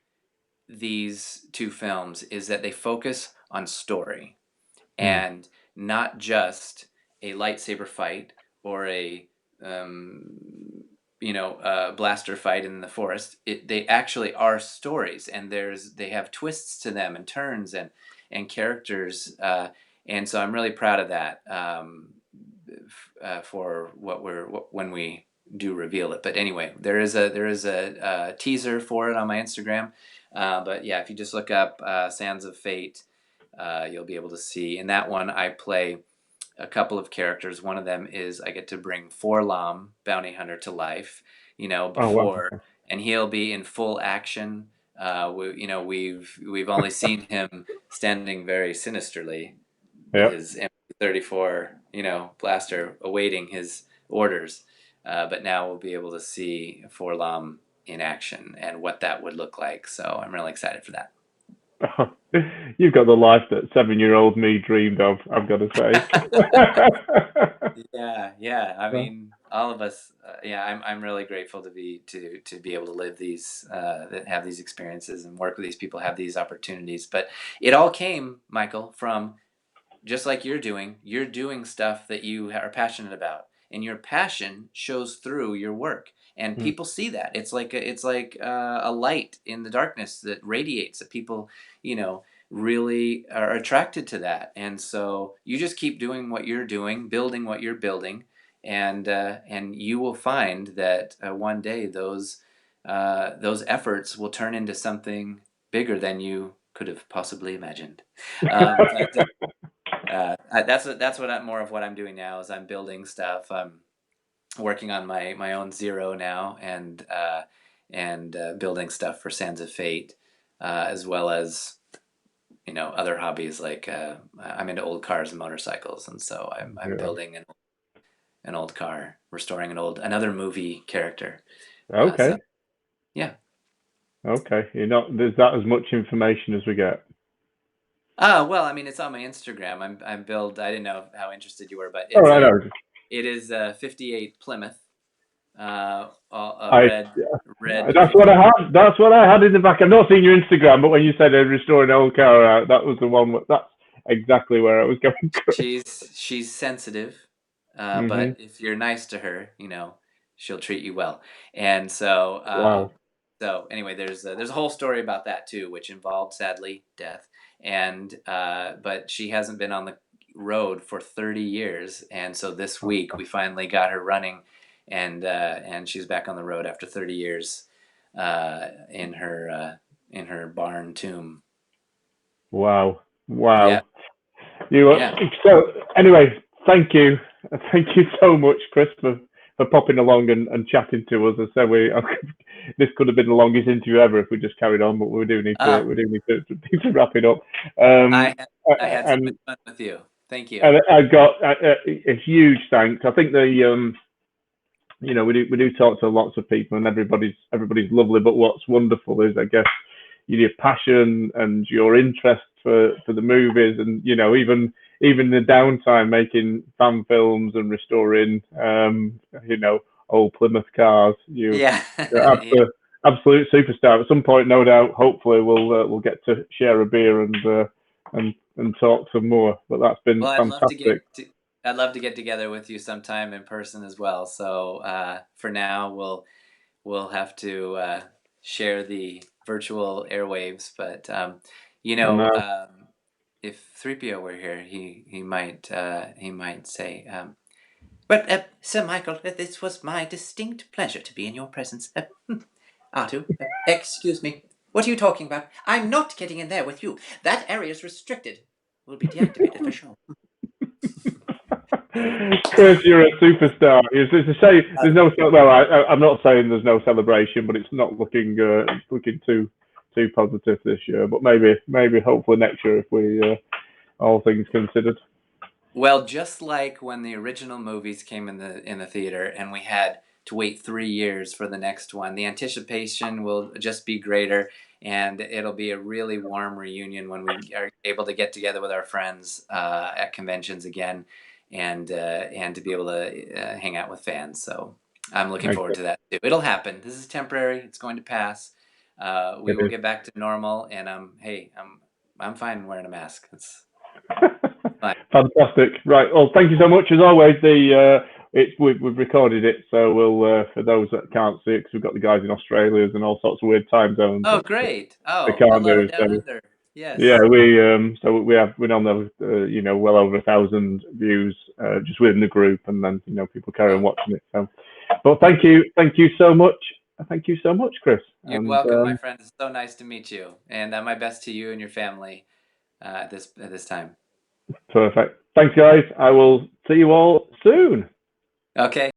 these 2 films is that they focus on story Mm. and not just a lightsaber fight or a blaster fight in the forest. They actually are stories, and they have twists to them and turns and characters, and so I'm really proud of that for when we do reveal it. But anyway, there is a teaser for it on my Instagram. But yeah, if you just look up Sands of Fate, you'll be able to see. In that one, I play a couple of characters. One of them is I get to bring Forlom, bounty hunter, to life. Oh wow. Before, and he'll be in full action. We've only seen him standing very sinisterly with Yeah. his M34, blaster, awaiting his orders. But now we'll be able to see Forlom in action and what that would look like. So I'm really excited for that. You've got the life that 7-year-old me dreamed of, I've got to say. Yeah, yeah. I mean, all of us. Yeah, I'm really grateful to be able to live these, that have these experiences and work with these people, have these opportunities. But it all came, Michael, from just like you're doing stuff that you are passionate about, and your passion shows through your work, and Mm. people see that. It's like a light in the darkness that radiates, that people really are attracted to that. And so you just keep doing what you're doing, building what you're building, and you will find that one day those efforts will turn into something bigger than you could have possibly imagined. But that's more of what I'm doing now is I'm building stuff. working on my own Zero now, and building stuff for Sands of Fate, as well as other hobbies like I'm into old cars and motorcycles, and so I'm Yeah. building an old car, restoring another movie character. Okay. So yeah. Okay. There's that as much information as we get. Well, I mean, it's on my Instagram. I'm build. I didn't know how interested you were, but Oh, I know. it is a '58 Plymouth, a I red That's what 50. I had. That's what I had in the back. I've not seen your Instagram, but when you said restore an old car, that was the one. That's exactly where I was going, Chris. She's sensitive, Hmm. but if you're nice to her, she'll treat you well. And so, Wow. so anyway, there's a whole story about that too, which involved sadly death. And but she hasn't been on the road for 30 years, and so this week we finally got her running, and she's back on the road after 30 years, in her barn tomb. Wow. Yeah, Wow. You yeah. so anyway, thank you. Thank you so much, Chris, for popping along and chatting to us. As I said, this could have been the longest interview ever if we just carried on, but we do need to Uh, need to wrap it up. Um, I I had so much and fun with you. Thank you. and I got a huge thanks. I think we do talk to lots of people, and everybody's lovely. But what's wonderful is, I guess, your passion and your interest for the movies, and even the downtime making fan films and restoring old Plymouth cars. Yeah. You're Yeah. absolute superstar. At some point, no doubt, hopefully we'll get to share a beer and talk some more. But that's been Well, fantastic. I'd love to get together with you sometime in person as well. So for now, we'll have to share the virtual airwaves. But And if 3PO were here, he might say, "But Sir Michael, this was my distinct pleasure to be in your presence." Artu, excuse me. What are you talking about? I'm not getting in there with you. That area is restricted. Will be deactivated for sure. Chris, you're a superstar. It's to say there's no I'm not saying there's no celebration, but it's not looking too positive this year. But maybe hopefully next year if we all things considered. Well, just like when the original movies came in the theater and we had to wait 3 years for the next one, the anticipation will just be greater, and it'll be a really warm reunion when we are able to get together with our friends at conventions again, and to be able to hang out with fans. So I'm looking forward Okay. to that too. It'll happen. This is temporary. It's going to pass. We It will is. get back to normal, and hey, I'm fine wearing a mask. It's fine. Fantastic. Right. Well, thank you so much as always. We've recorded it, so we'll for those that can't see it, because we've got the guys in Australia and all sorts of weird time zones Oh, that great. they Oh, can't hello do. down So under. yeah, Yes. we normally have well over 1,000 views just within the group, and then people carry on Oh, watching it. So, but great. thank you so much, Chris, You're and welcome, my friend. It's so nice to meet you. And my best to you and your family at this time. perfect. Thanks, guys. I will see you all soon. Okay.